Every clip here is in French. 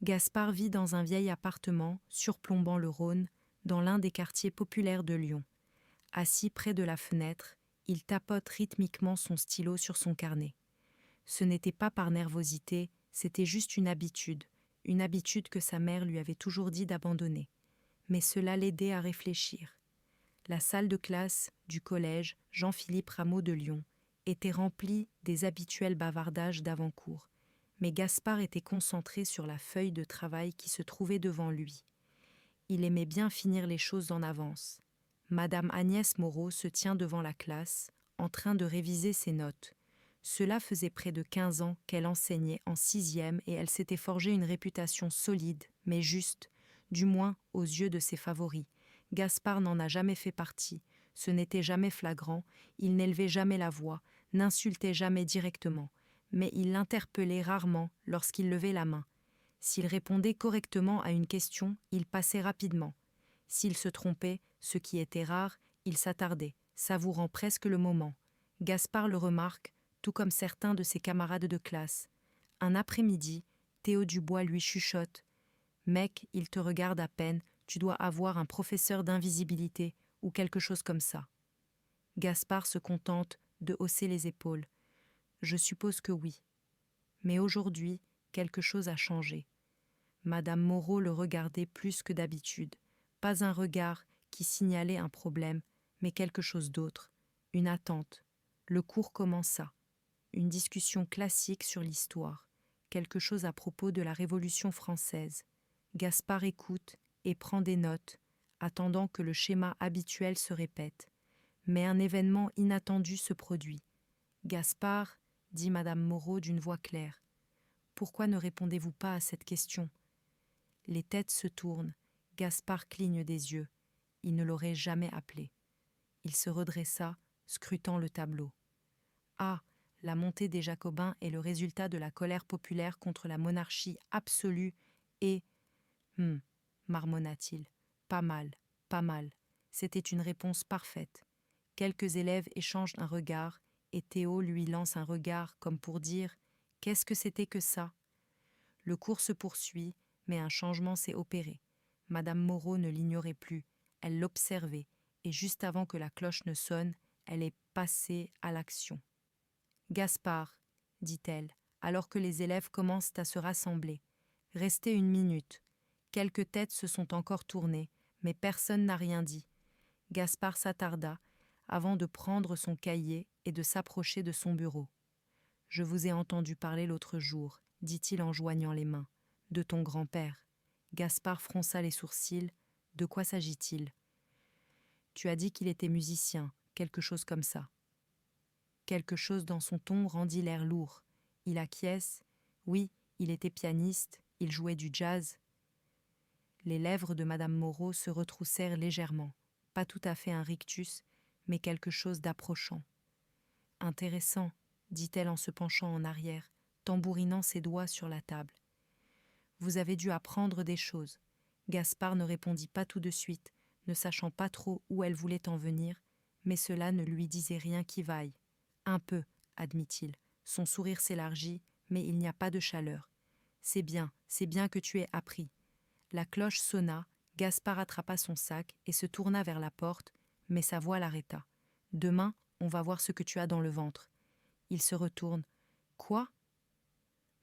Gaspard vit dans un vieil appartement surplombant le Rhône, dans l'un des quartiers populaires de Lyon. Assis près de la fenêtre, il tapote rythmiquement son stylo sur son carnet. Ce n'était pas par nervosité, c'était juste une habitude que sa mère lui avait toujours dit d'abandonner. Mais cela l'aidait à réfléchir. La salle de classe du collège Jean-Philippe Rameau de Lyon était remplie des habituels bavardages d'avant-cours, mais Gaspard était concentré sur la feuille de travail qui se trouvait devant lui. Il aimait bien finir les choses en avance. Madame Agnès Moreau se tient devant la classe, en train de réviser ses notes. Cela faisait près de 15 ans qu'elle enseignait en 6e et elle s'était forgé une réputation solide, mais juste, du moins aux yeux de ses favoris. Gaspard n'en a jamais fait partie, ce n'était jamais flagrant, il n'élevait jamais la voix, n'insultait jamais directement, mais il l'interpellait rarement lorsqu'il levait la main. S'il répondait correctement à une question, il passait rapidement. S'il se trompait, ce qui était rare, il s'attardait, savourant presque le moment. Gaspard le remarque, tout comme certains de ses camarades de classe. Un après-midi, Théo Dubois lui chuchote « Mec, il te regarde à peine, tu dois avoir un professeur d'invisibilité ou quelque chose comme ça. » Gaspard se contente de hausser les épaules. « Je suppose que oui. » Mais aujourd'hui, quelque chose a changé. Madame Moreau le regardait plus que d'habitude. Pas un regard qui signalait un problème, mais quelque chose d'autre, une attente. Le cours commença. Une discussion classique sur l'histoire, quelque chose à propos de la Révolution française. Gaspard écoute et prend des notes, attendant que le schéma habituel se répète. Mais un événement inattendu se produit. « Gaspard, » dit Madame Moreau d'une voix claire, « pourquoi ne répondez-vous pas à cette question ?» Les têtes se tournent, Gaspard cligne des yeux. Il ne l'aurait jamais appelé. Il se redressa, scrutant le tableau. « Ah, la montée des Jacobins est le résultat de la colère populaire contre la monarchie absolue et... » marmonna-t-il. « Pas mal, pas mal. » C'était une réponse parfaite. Quelques élèves échangent un regard et Théo lui lance un regard comme pour dire « Qu'est-ce que c'était que ça ?» Le cours se poursuit, mais un changement s'est opéré. Madame Moreau ne l'ignorait plus, elle l'observait, et juste avant que la cloche ne sonne, elle est passée à l'action. « Gaspard, » dit-elle, alors que les élèves commencent à se rassembler. « Restez 1 minute. » Quelques têtes se sont encore tournées, mais personne n'a rien dit. Gaspard s'attarda, avant de prendre son cahier et de s'approcher de son bureau. « Je vous ai entendu parler l'autre jour, » dit-il en joignant les mains. « De ton grand-père. » Gaspard fronça les sourcils. « De quoi s'agit-il » ? « Tu as dit qu'il était musicien, quelque chose comme ça. » Quelque chose dans son ton rendit l'air lourd. Il acquiesce. « Oui, il était pianiste, il jouait du jazz. » Les lèvres de Madame Moreau se retroussèrent légèrement. Pas tout à fait un rictus, mais quelque chose d'approchant. « Intéressant, » dit-elle en se penchant en arrière, tambourinant ses doigts sur la table. « Vous avez dû apprendre des choses. » Gaspard ne répondit pas tout de suite, ne sachant pas trop où elle voulait en venir, mais cela ne lui disait rien qui vaille. « Un peu, » admit-il. Son sourire s'élargit, mais il n'y a pas de chaleur. « C'est bien que tu aies appris. » La cloche sonna, Gaspard attrapa son sac et se tourna vers la porte, mais sa voix l'arrêta. « Demain, on va voir ce que tu as dans le ventre. » Il se retourne. « Quoi ?» ?»«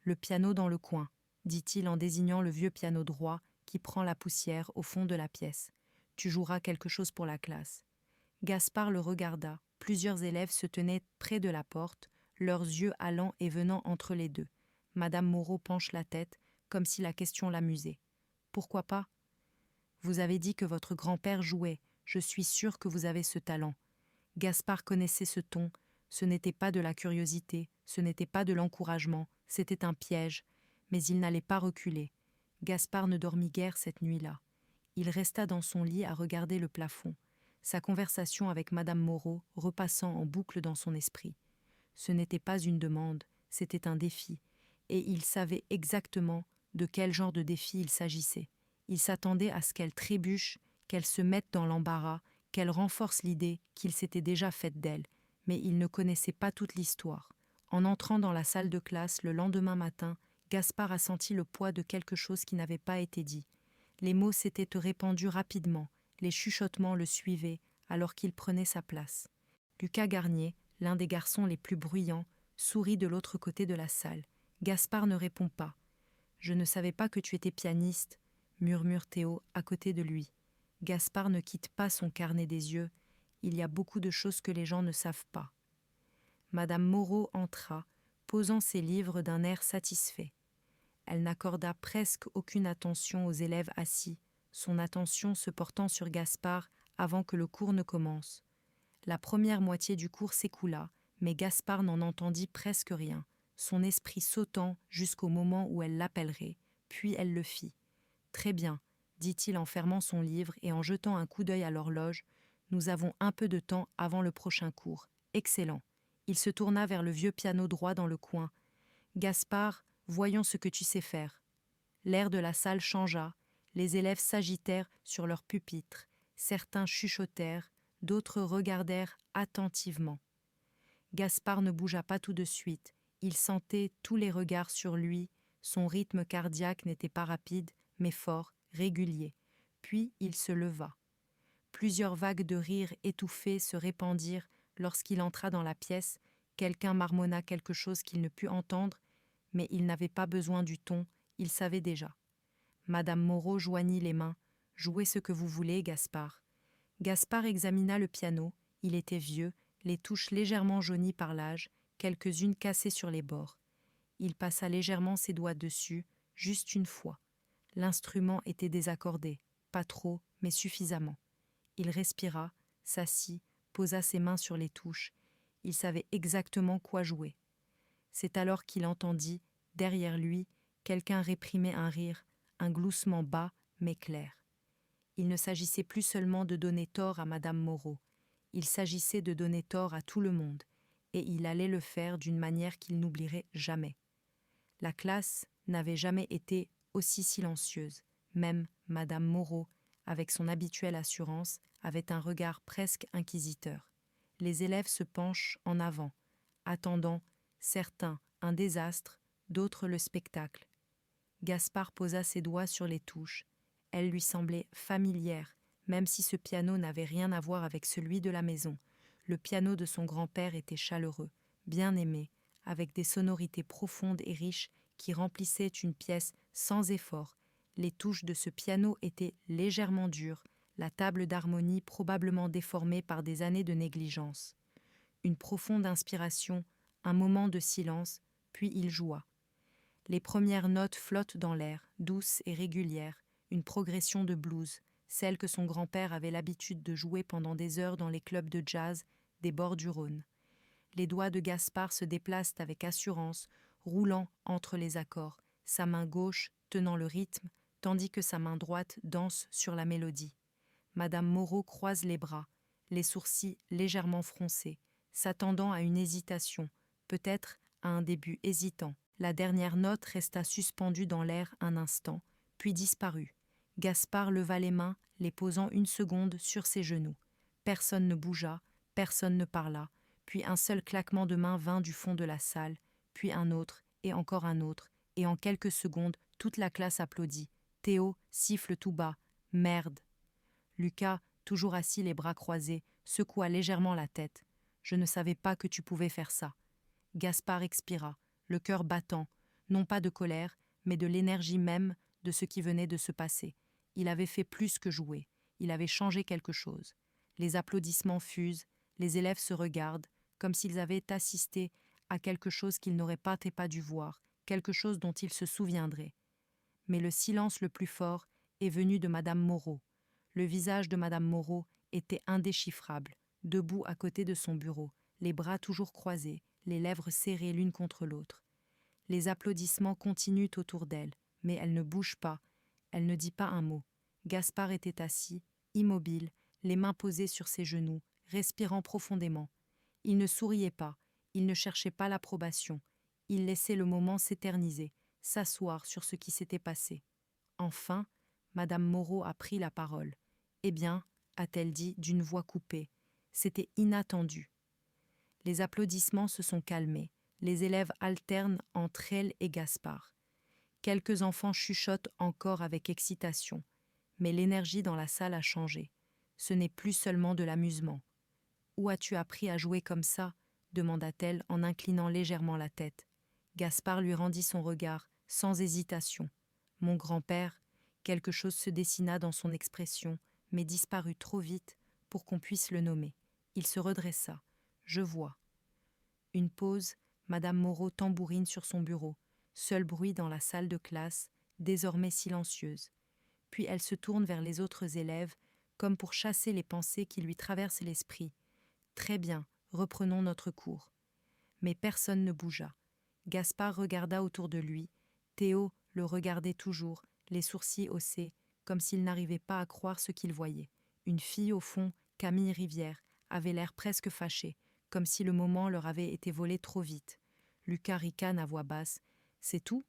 Le piano dans le coin, » dit-il en désignant le vieux piano droit qui prend la poussière au fond de la pièce. « Tu joueras quelque chose pour la classe. » Gaspard le regarda. Plusieurs élèves se tenaient près de la porte, leurs yeux allant et venant entre les deux. Madame Moreau penche la tête, comme si la question l'amusait. « Pourquoi pas ? » ?»« Vous avez dit que votre grand-père jouait. Je suis sûre que vous avez ce talent. » Gaspard connaissait ce ton. Ce n'était pas de la curiosité, ce n'était pas de l'encouragement, c'était un piège. Mais il n'allait pas reculer. Gaspard ne dormit guère cette nuit-là. Il resta dans son lit à regarder le plafond, sa conversation avec Madame Moreau repassant en boucle dans son esprit. Ce n'était pas une demande, c'était un défi, et il savait exactement de quel genre de défi il s'agissait. Il s'attendait à ce qu'elle trébuche, qu'elle se mette dans l'embarras, qu'elle renforce l'idée qu'il s'était déjà faite d'elle, mais il ne connaissait pas toute l'histoire. En entrant dans la salle de classe le lendemain matin, Gaspard a senti le poids de quelque chose qui n'avait pas été dit. Les mots s'étaient répandus rapidement, les chuchotements le suivaient, alors qu'il prenait sa place. Lucas Garnier, l'un des garçons les plus bruyants, sourit de l'autre côté de la salle. Gaspard ne répond pas. « Je ne savais pas que tu étais pianiste », murmure Théo à côté de lui. Gaspard ne quitte pas son carnet des yeux. Il y a beaucoup de choses que les gens ne savent pas. Madame Moreau entra, posant ses livres d'un air satisfait. Elle n'accorda presque aucune attention aux élèves assis, son attention se portant sur Gaspard avant que le cours ne commence. La première moitié du cours s'écoula, mais Gaspard n'en entendit presque rien, son esprit sautant jusqu'au moment où elle l'appellerait, puis elle le fit. « Très bien, » dit-il en fermant son livre et en jetant un coup d'œil à l'horloge. « Nous avons un peu de temps avant le prochain cours. Excellent. » Il se tourna vers le vieux piano droit dans le coin. « Gaspard, voyons ce que tu sais faire. » L'air de la salle changea, les élèves s'agitèrent sur leurs pupitres, certains chuchotèrent, d'autres regardèrent attentivement. Gaspard ne bougea pas tout de suite, il sentait tous les regards sur lui, son rythme cardiaque n'était pas rapide, mais fort, régulier. Puis il se leva. Plusieurs vagues de rires étouffés se répandirent lorsqu'il entra dans la pièce. Quelqu'un marmonna quelque chose qu'il ne put entendre, mais il n'avait pas besoin du ton, il savait déjà. Madame Moreau joignit les mains. « Jouez ce que vous voulez, Gaspard. » Gaspard examina le piano. Il était vieux, les touches légèrement jaunies par l'âge, quelques-unes cassées sur les bords. Il passa légèrement ses doigts dessus, juste une fois. L'instrument était désaccordé, pas trop, mais suffisamment. Il respira, s'assit, posa ses mains sur les touches. Il savait exactement quoi jouer. C'est alors qu'il entendit, derrière lui, quelqu'un réprimer un rire, un gloussement bas mais clair. Il ne s'agissait plus seulement de donner tort à Madame Moreau, il s'agissait de donner tort à tout le monde, et il allait le faire d'une manière qu'il n'oublierait jamais. La classe n'avait jamais été aussi silencieuse, même Madame Moreau, avec son habituelle assurance, avait un regard presque inquisiteur. Les élèves se penchent en avant, attendant, certains un désastre, d'autres le spectacle. Gaspard posa ses doigts sur les touches. Elles lui semblaient familières, même si ce piano n'avait rien à voir avec celui de la maison. Le piano de son grand-père était chaleureux, bien aimé, avec des sonorités profondes et riches qui remplissaient une pièce sans effort. Les touches de ce piano étaient légèrement dures, la table d'harmonie probablement déformée par des années de négligence. Une profonde inspiration, un moment de silence, puis il joua. Les premières notes flottent dans l'air, douces et régulières, une progression de blues, celle que son grand-père avait l'habitude de jouer pendant des heures dans les clubs de jazz des bords du Rhône. Les doigts de Gaspard se déplacent avec assurance, roulant entre les accords, sa main gauche tenant le rythme, tandis que sa main droite danse sur la mélodie. Madame Moreau croise les bras, les sourcils légèrement froncés, s'attendant à une hésitation, peut-être à un début hésitant. La dernière note resta suspendue dans l'air un instant, puis disparut. Gaspard leva les mains, les posant une seconde sur ses genoux. Personne ne bougea, personne ne parla, puis un seul claquement de mains vint du fond de la salle, puis un autre, et encore un autre, et en quelques secondes, toute la classe applaudit. Théo siffle tout bas « Merde !» Lucas, toujours assis les bras croisés, secoua légèrement la tête. « Je ne savais pas que tu pouvais faire ça. » Gaspard expira, le cœur battant, non pas de colère, mais de l'énergie même de ce qui venait de se passer. Il avait fait plus que jouer, il avait changé quelque chose. Les applaudissements fusent, les élèves se regardent, comme s'ils avaient assisté à quelque chose qu'ils n'auraient pas dû voir, quelque chose dont ils se souviendraient. Mais le silence le plus fort est venu de Madame Moreau. Le visage de Madame Moreau était indéchiffrable, debout à côté de son bureau, les bras toujours croisés, les lèvres serrées l'une contre l'autre. Les applaudissements continuent autour d'elle, mais elle ne bouge pas, elle ne dit pas un mot. Gaspard était assis, immobile, les mains posées sur ses genoux, respirant profondément. Il ne souriait pas, il ne cherchait pas l'approbation, il laissait le moment s'éterniser, s'asseoir sur ce qui s'était passé. Enfin, Madame Moreau a pris la parole. « Eh bien, » a-t-elle dit d'une voix coupée, « c'était inattendu. » Les applaudissements se sont calmés. Les élèves alternent entre elle et Gaspard. Quelques enfants chuchotent encore avec excitation, mais l'énergie dans la salle a changé. Ce n'est plus seulement de l'amusement. « Où as-tu appris à jouer comme ça ?» demanda-t-elle en inclinant légèrement la tête. Gaspard lui rendit son regard, sans hésitation. « Mon grand-père ?» Quelque chose se dessina dans son expression, mais disparut trop vite pour qu'on puisse le nommer. Il se redressa. « Je vois. » Une pause, Madame Moreau tambourine sur son bureau, seul bruit dans la salle de classe, désormais silencieuse. Puis elle se tourne vers les autres élèves, comme pour chasser les pensées qui lui traversent l'esprit. « Très bien, reprenons notre cours. » Mais personne ne bougea. Gaspard regarda autour de lui. Théo le regardait toujours, les sourcils haussés, comme s'il n'arrivait pas à croire ce qu'il voyait. Une fille au fond, Camille Rivière, avait l'air presque fâchée, comme si le moment leur avait été volé trop vite. Lucas ricane à voix basse. « C'est tout ?»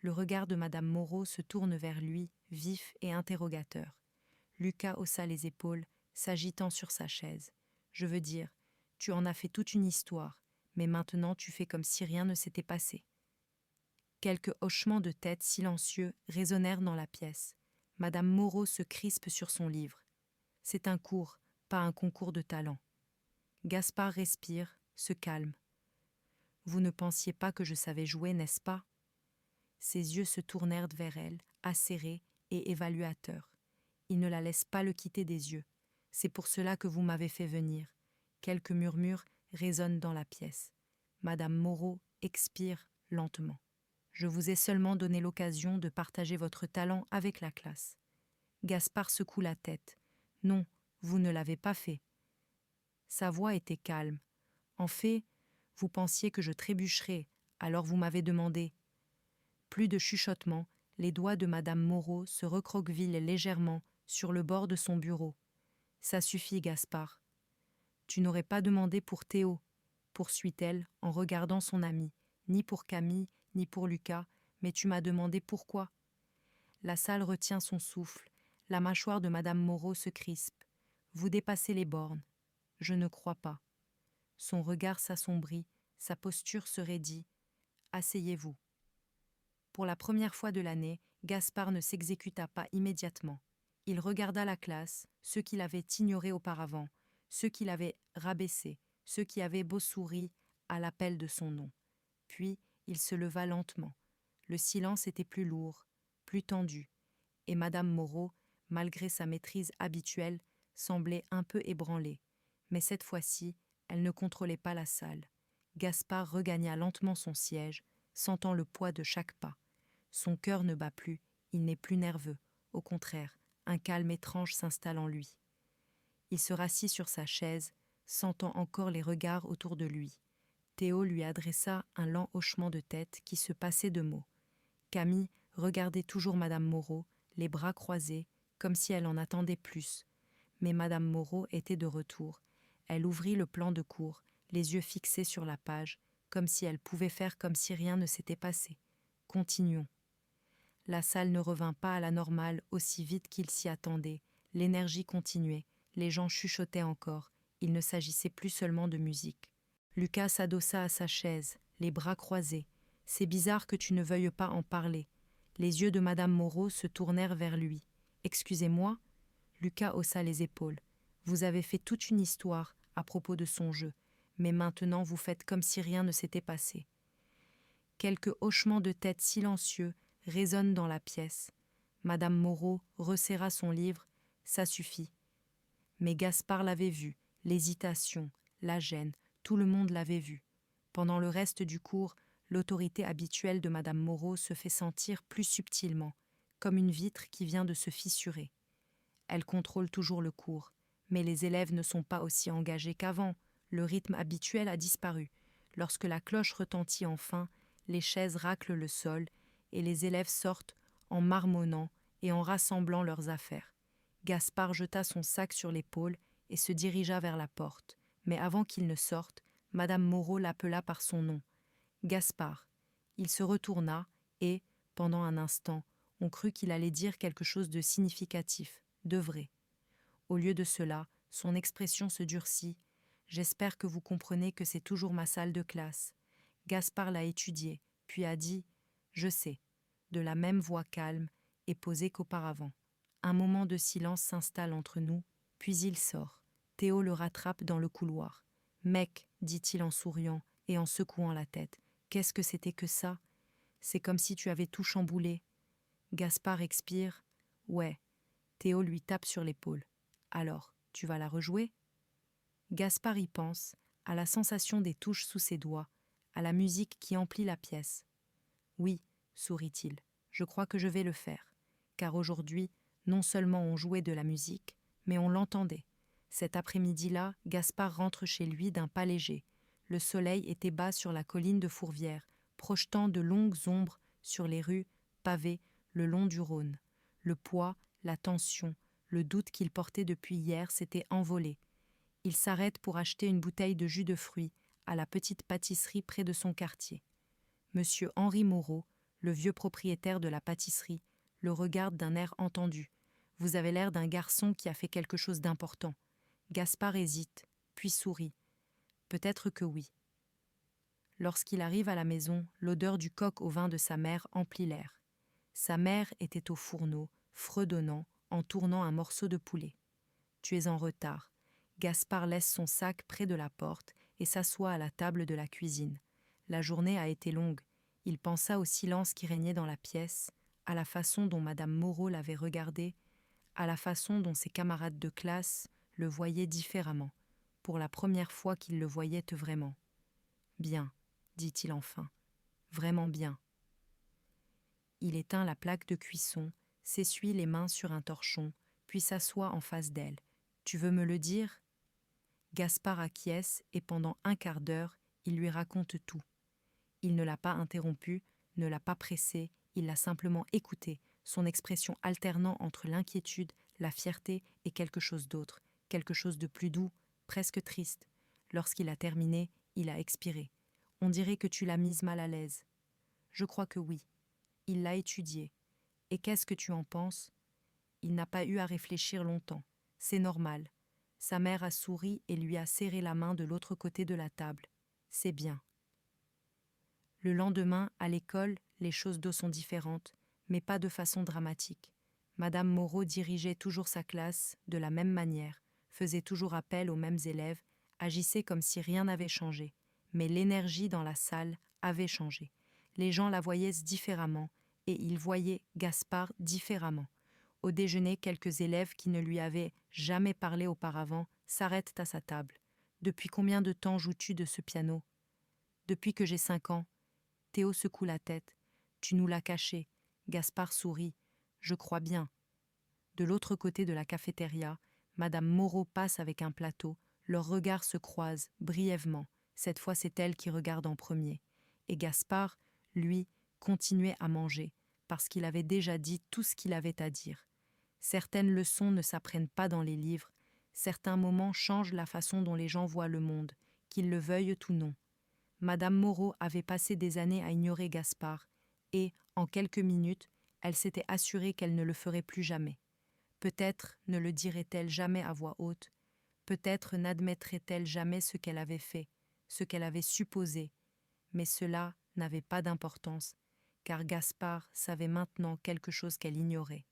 Le regard de Madame Moreau se tourne vers lui, vif et interrogateur. Lucas haussa les épaules, s'agitant sur sa chaise. « Je veux dire, tu en as fait toute une histoire, mais maintenant tu fais comme si rien ne s'était passé. » Quelques hochements de tête silencieux résonnèrent dans la pièce. Madame Moreau se crispe sur son livre. C'est un cours, pas un concours de talent. Gaspard respire, se calme. Vous ne pensiez pas que je savais jouer, n'est-ce pas ? Ses yeux se tournèrent vers elle, acérés et évaluateurs. Il ne la laisse pas le quitter des yeux. C'est pour cela que vous m'avez fait venir. Quelques murmures résonnent dans la pièce. Madame Moreau expire lentement. Je vous ai seulement donné l'occasion de partager votre talent avec la classe. Gaspard secoue la tête. Non, vous ne l'avez pas fait. Sa voix était calme. En fait, vous pensiez que je trébucherais, alors vous m'avez demandé. Plus de chuchotement, les doigts de Madame Moreau se recroquevillent légèrement sur le bord de son bureau. Ça suffit, Gaspard. Tu n'aurais pas demandé pour Théo, poursuit-elle en regardant son amie, ni pour Camille, ni pour Lucas, mais tu m'as demandé pourquoi. La salle retient son souffle, la mâchoire de Madame Moreau se crispe. Vous dépassez les bornes. Je ne crois pas. Son regard s'assombrit, sa posture se raidit. Asseyez-vous. Pour la première fois de l'année, Gaspard ne s'exécuta pas immédiatement. Il regarda la classe, ceux qui l'avaient ignoré auparavant, ceux qui l'avaient rabaissé, ceux qui avaient beau sourire à l'appel de son nom. Puis, il se leva lentement. Le silence était plus lourd, plus tendu, et Madame Moreau, malgré sa maîtrise habituelle, semblait un peu ébranlée. Mais cette fois-ci, elle ne contrôlait pas la salle. Gaspard regagna lentement son siège, sentant le poids de chaque pas. Son cœur ne bat plus, il n'est plus nerveux. Au contraire, un calme étrange s'installe en lui. Il se rassit sur sa chaise, sentant encore les regards autour de lui. Théo lui adressa un lent hochement de tête qui se passait de mots. Camille regardait toujours Madame Moreau, les bras croisés, comme si elle en attendait plus. Mais Madame Moreau était de retour. Elle ouvrit le plan de cours, les yeux fixés sur la page, comme si elle pouvait faire comme si rien ne s'était passé. Continuons. La salle ne revint pas à la normale aussi vite qu'il s'y attendait. L'énergie continuait, les gens chuchotaient encore. Il ne s'agissait plus seulement de musique. Lucas s'adossa à sa chaise, les bras croisés. « C'est bizarre que tu ne veuilles pas en parler. » Les yeux de Madame Moreau se tournèrent vers lui. « Excusez-moi ?» Lucas haussa les épaules. « Vous avez fait toute une histoire à propos de son jeu, mais maintenant vous faites comme si rien ne s'était passé. » Quelques hochements de tête silencieux résonnent dans la pièce. Madame Moreau resserra son livre. « Ça suffit. » Mais Gaspard l'avait vu, l'hésitation, la gêne, tout le monde l'avait vu. Pendant le reste du cours, l'autorité habituelle de Madame Moreau se fait sentir plus subtilement, comme une vitre qui vient de se fissurer. Elle contrôle toujours le cours, mais les élèves ne sont pas aussi engagés qu'avant. Le rythme habituel a disparu. Lorsque la cloche retentit enfin, les chaises raclent le sol et les élèves sortent en marmonnant et en rassemblant leurs affaires. Gaspard jeta son sac sur l'épaule et se dirigea vers la porte. Mais avant qu'il ne sorte, Madame Moreau l'appela par son nom. « Gaspard !» Il se retourna et, pendant un instant, on crut qu'il allait dire quelque chose de significatif, de vrai. Au lieu de cela, son expression se durcit. « J'espère que vous comprenez que c'est toujours ma salle de classe. » Gaspard l'a étudiée, puis a dit « Je sais, de la même voix calme et posée qu'auparavant. Un moment de silence s'installe entre nous, puis il sort. Théo le rattrape dans le couloir. « Mec, dit-il en souriant et en secouant la tête, qu'est-ce que c'était que ça? C'est comme si tu avais tout chamboulé. » Gaspard expire. « Ouais. » Théo lui tape sur l'épaule. « Alors, tu vas la rejouer ?» Gaspard y pense, à la sensation des touches sous ses doigts, à la musique qui emplit la pièce. « Oui, sourit-il, je crois que je vais le faire, car aujourd'hui, non seulement on jouait de la musique, mais on l'entendait. Cet après-midi-là, Gaspard rentre chez lui d'un pas léger. Le soleil était bas sur la colline de Fourvière, projetant de longues ombres sur les rues pavées le long du Rhône. Le poids, la tension, le doute qu'il portait depuis hier s'étaient envolés. Il s'arrête pour acheter une bouteille de jus de fruits à la petite pâtisserie près de son quartier. Monsieur Henri Moreau, le vieux propriétaire de la pâtisserie, le regarde d'un air entendu. « Vous avez l'air d'un garçon qui a fait quelque chose d'important. » Gaspard hésite, puis sourit. « Peut-être que oui. » Lorsqu'il arrive à la maison, l'odeur du coq au vin de sa mère emplit l'air. Sa mère était au fourneau, fredonnant, en tournant un morceau de poulet. « Tu es en retard. » Gaspard laisse son sac près de la porte et s'assoit à la table de la cuisine. La journée a été longue. Il pensa au silence qui régnait dans la pièce, à la façon dont Madame Moreau l'avait regardé, à la façon dont ses camarades de classe le voyaient différemment, pour la première fois qu'ils le voyaient vraiment. « Bien, » dit-il enfin, « vraiment bien. » Il éteint la plaque de cuisson, s'essuie les mains sur un torchon, puis s'assoit en face d'elle. « Tu veux me le dire ?» Gaspard acquiesce et pendant un quart d'heure, il lui raconte tout. Il ne l'a pas interrompu, ne l'a pas pressé, il l'a simplement écouté, son expression alternant entre l'inquiétude, la fierté et quelque chose d'autre, quelque chose de plus doux, presque triste. Lorsqu'il a terminé, il a expiré. « On dirait que tu l'as mise mal à l'aise. » « Je crois que oui. » Il l'a étudié. « Et qu'est-ce que tu en penses ?» Il n'a pas eu à réfléchir longtemps. C'est normal. Sa mère a souri et lui a serré la main de l'autre côté de la table. C'est bien. Le lendemain, à l'école, les choses d'eau sont différentes, mais pas de façon dramatique. Madame Moreau dirigeait toujours sa classe de la même manière, faisait toujours appel aux mêmes élèves, agissait comme si rien n'avait changé. Mais l'énergie dans la salle avait changé. Les gens la voyaient différemment, et ils voyaient Gaspard différemment. Au déjeuner, quelques élèves qui ne lui avaient jamais parlé auparavant s'arrêtent à sa table. « Depuis combien de temps joues-tu de ce piano ?»« Depuis que j'ai 5 ans. » Théo secoue la tête. « Tu nous l'as caché. » Gaspard sourit. « Je crois bien. » De l'autre côté de la cafétéria, Madame Moreau passe avec un plateau. Leurs regards se croisent brièvement. Cette fois, c'est elle qui regarde en premier. Et Gaspard, lui, continuait à manger, parce qu'il avait déjà dit tout ce qu'il avait à dire. Certaines leçons ne s'apprennent pas dans les livres. Certains moments changent la façon dont les gens voient le monde, qu'ils le veuillent ou non. Madame Moreau avait passé des années à ignorer Gaspard, et, en quelques minutes, elle s'était assurée qu'elle ne le ferait plus jamais. Peut-être ne le dirait-elle jamais à voix haute, peut-être n'admettrait-elle jamais ce qu'elle avait fait, ce qu'elle avait supposé, mais cela n'avait pas d'importance, car Gaspard savait maintenant quelque chose qu'elle ignorait.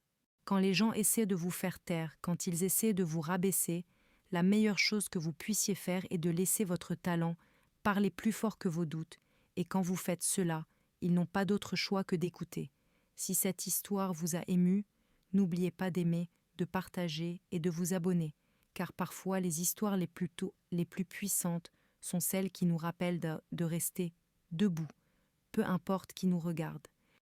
Quand les gens essaient de vous faire taire, quand ils essaient de vous rabaisser, la meilleure chose que vous puissiez faire est de laisser votre talent parler plus fort que vos doutes, et quand vous faites cela, ils n'ont pas d'autre choix que d'écouter. Si cette histoire vous a ému, n'oubliez pas d'aimer, de partager et de vous abonner, car parfois les histoires les plus puissantes sont celles qui nous rappellent de rester debout, peu importe qui nous regarde.